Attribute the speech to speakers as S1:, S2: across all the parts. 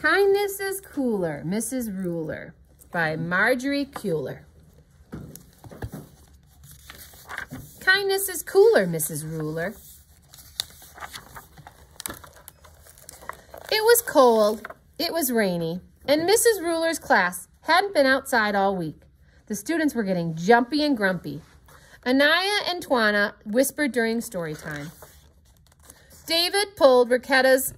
S1: Kindness is Cooler, Mrs. Ruler by Marjorie Kuehler. Kindness is cooler, Mrs. Ruler. It was cold, it was rainy, and Mrs. Ruler's class hadn't been outside all week. The students were getting jumpy and grumpy. Anaya and Tawana whispered during story time. David pulled Raquetta's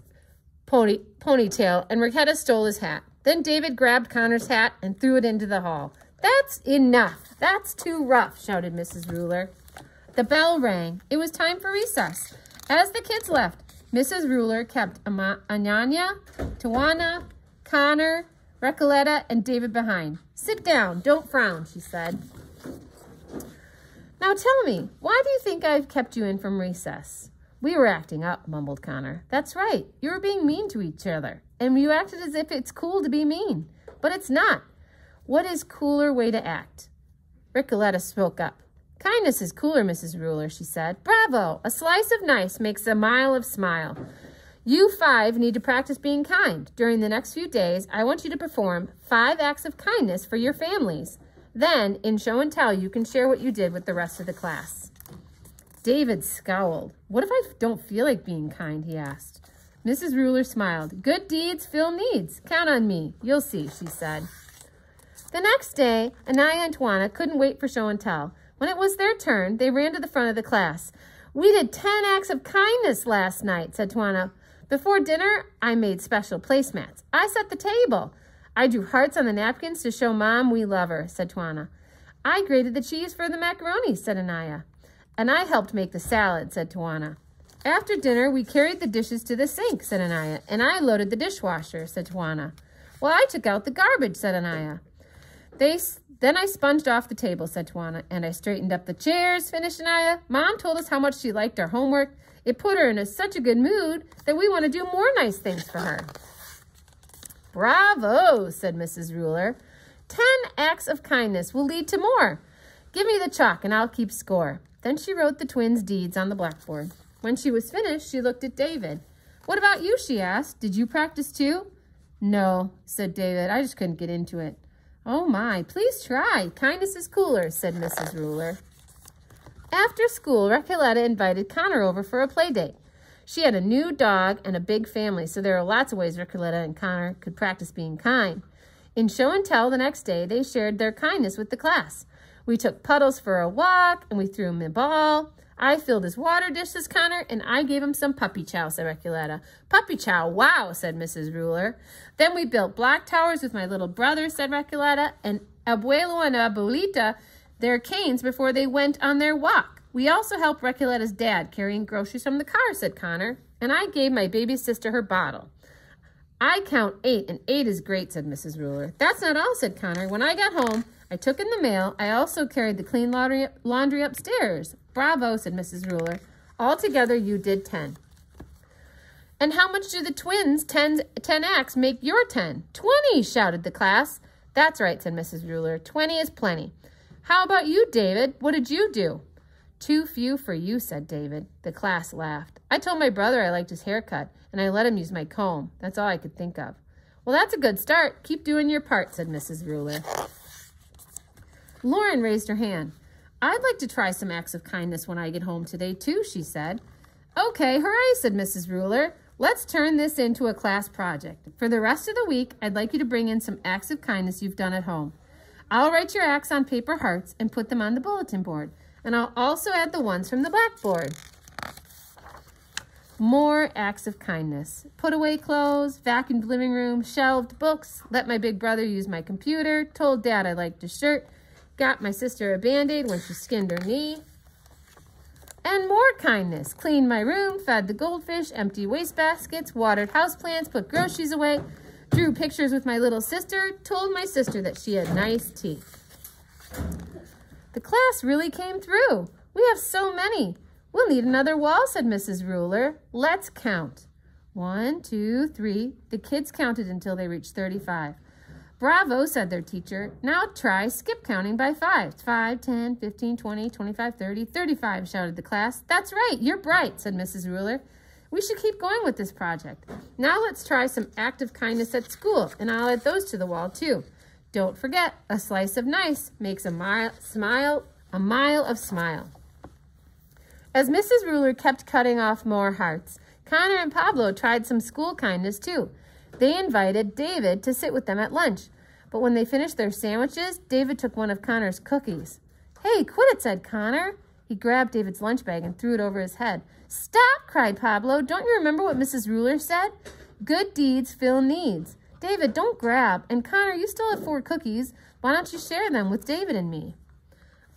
S1: ponytail, and Raquetta stole his hat. Then David grabbed Connor's hat and threw it into the hall. That's enough. That's too rough, shouted Mrs. Ruler. The bell rang. It was time for recess. As the kids left, Mrs. Ruler kept Ananya, Tawana, Connor, Recoleta, and David behind. Sit down. Don't frown, she said. Now tell me, why do you think I've kept you in from recess? We were acting up, mumbled Connor. That's right. You were being mean to each other, and you acted as if it's cool to be mean. But it's not. What is cooler way to act? Recoleta spoke up. Kindness is cooler, Mrs. Ruler, she said. Bravo! A slice of nice makes a mile of smile. You 5 need to practice being kind. During the next few days, I want you to perform 5 acts of kindness for your families. Then, in show and tell, you can share what you did with the rest of the class. David scowled. What if I don't feel like being kind, he asked. Mrs. Ruler smiled. Good deeds fill needs. Count on me. You'll see, she said. The next day, Anaya and Tawana couldn't wait for show and tell. When it was their turn, they ran to the front of the class. We did 10 acts of kindness last night, said Tawana. Before dinner, I made special placemats. I set the table. I drew hearts on the napkins to show Mom we love her, said Tawana. I grated the cheese for the macaroni, said Anaya. And I helped make the salad, said Tawana. After dinner, we carried the dishes to the sink, said Anaya. And I loaded the dishwasher, said Tawana. Well, I took out the garbage, said Anaya. Then I sponged off the table, said Tawana. And I straightened up the chairs, finished Anaya. Mom told us how much she liked our homework. It put her in such a good mood that we want to do more nice things for her. Bravo, said Mrs. Ruler. 10 acts of kindness will lead to more. Give me the chalk and I'll keep score. Then she wrote the twins' deeds on the blackboard. When she was finished, she looked at David. What about you, she asked. Did you practice too? No, said David. I just couldn't get into it. Oh my, please try. Kindness is cooler, said Mrs. Ruler. After school, Recoleta invited Connor over for a play date. She had a new dog and a big family, so there were lots of ways Recoleta and Connor could practice being kind. In show and tell the next day, they shared their kindness with the class. We took Puddles for a walk, and we threw him a ball. I filled his water dish, says Connor, and I gave him some puppy chow, said Recoleta. Puppy chow, wow, said Mrs. Ruler. Then we built block towers with my little brother, said Recoleta, and Abuelo and Abuelita their canes before they went on their walk. We also helped Recoleta's dad carrying groceries from the car, said Connor, and I gave my baby sister her bottle. I count 8, and 8 is great, said Mrs. Ruler. That's not all, said Connor. When I got home, I took in the mail. I also carried the clean laundry upstairs. Bravo, said Mrs. Ruler. Altogether, you did 10. And how much do the twins' 10 acts make your 10? 20, shouted the class. That's right, said Mrs. Ruler. 20 is plenty. How about you, David? What did you do? Too few for you, said David. The class laughed. I told my brother I liked his haircut, and I let him use my comb. That's all I could think of. Well, that's a good start. Keep doing your part, said Mrs. Ruler. Lauren raised her hand. I'd like to try some acts of kindness when I get home today, too, she said. Okay, hooray, said Mrs. Ruler. Let's turn this into a class project. For the rest of the week, I'd like you to bring in some acts of kindness you've done at home. I'll write your acts on paper hearts and put them on the bulletin board. And I'll also add the ones from the blackboard. More acts of kindness. Put away clothes, vacuumed living room, shelved books, let my big brother use my computer, told Dad I liked his shirt, got my sister a Band-Aid when she skinned her knee. And more kindness. Cleaned my room, fed the goldfish, empty wastebaskets, watered houseplants, put groceries away, drew pictures with my little sister, told my sister that she had nice teeth. The class really came through. We have so many. We'll need another wall, said Mrs. Ruler. Let's count. 1, 2, 3. The kids counted until they reached 35. Bravo, said their teacher. Now try skip counting by 5. 5, 10, 15, 20, 25, 30, 35, shouted the class. That's right, you're bright, said Mrs. Ruler. We should keep going with this project. Now let's try some act of kindness at school, and I'll add those to the wall too. Don't forget, a slice of nice makes a mile of smile. As Mrs. Ruler kept cutting off more hearts, Connor and Pablo tried some school kindness too. They invited David to sit with them at lunch, but when they finished their sandwiches, David took one of Connor's cookies. "Hey, quit it," said Connor. He grabbed David's lunch bag and threw it over his head. "Stop," cried Pablo. "Don't you remember what Mrs. Ruler said? Good deeds fill needs." "David, don't grab. And Connor, you still have 4 cookies. Why don't you share them with David and me?"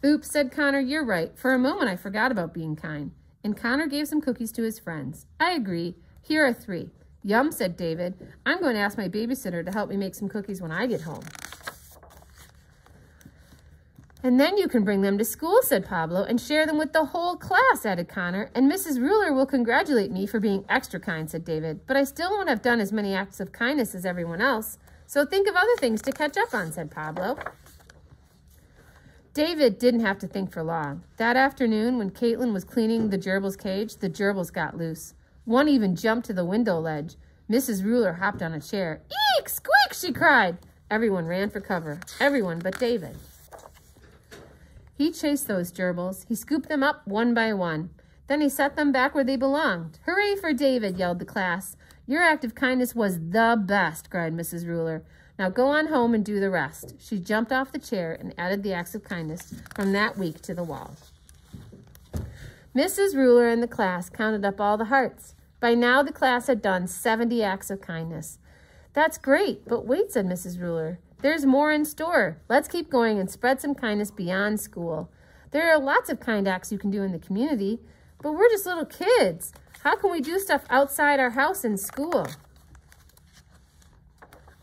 S1: "Oops," said Connor. "You're right. For a moment, I forgot about being kind." And Connor gave some cookies to his friends. "I agree. Here are 3. "Yum," said David. "I'm going to ask my babysitter to help me make some cookies when I get home." "And then you can bring them to school," said Pablo, "and share them with the whole class," added Connor. "And Mrs. Ruler will congratulate me for being extra kind," said David. "But I still won't have done as many acts of kindness as everyone else. So think of other things to catch up on," said Pablo. David didn't have to think for long. That afternoon, when Caitlin was cleaning the gerbil's cage, the gerbils got loose. One even jumped to the window ledge. Mrs. Ruler hopped on a chair. "Eek! Squeak!" she cried. Everyone ran for cover. Everyone but David. He chased those gerbils. He scooped them up one by one. Then he set them back where they belonged. "Hooray for David," yelled the class. "Your act of kindness was the best," cried Mrs. Ruler. "Now go on home and do the rest." She jumped off the chair and added the acts of kindness from that week to the wall. Mrs. Ruler and the class counted up all the hearts. By now, the class had done 70 acts of kindness. "That's great, but wait," said Mrs. Ruler. "There's more in store. Let's keep going and spread some kindness beyond school. There are lots of kind acts you can do in the community, but we're just little kids. How can we do stuff outside our house and school?"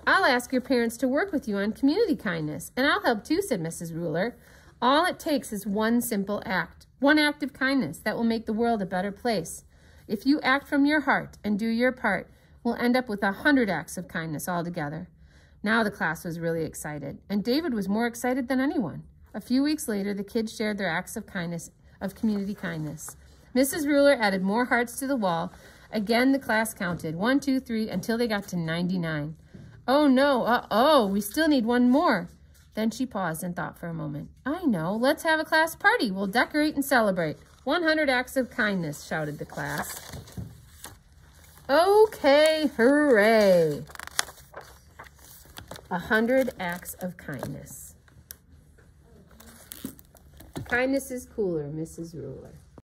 S1: "I'll ask your parents to work with you on community kindness, and I'll help too," said Mrs. Ruler. "All it takes is one simple act, one act of kindness that will make the world a better place. If you act from your heart and do your part, we'll end up with 100 acts of kindness altogether." Now the class was really excited, and David was more excited than anyone. A few weeks later, the kids shared their acts of kindness, of community kindness. Mrs. Ruler added more hearts to the wall. Again, the class counted 1, 2, 3 until they got to 99. "Oh no, we still need one more." Then she paused and thought for a moment. "I know, let's have a class party. We'll decorate and celebrate. 100 acts of kindness," shouted the class. "Okay, hooray. 100 acts of kindness. Kindness is cooler, Mrs. Ruler."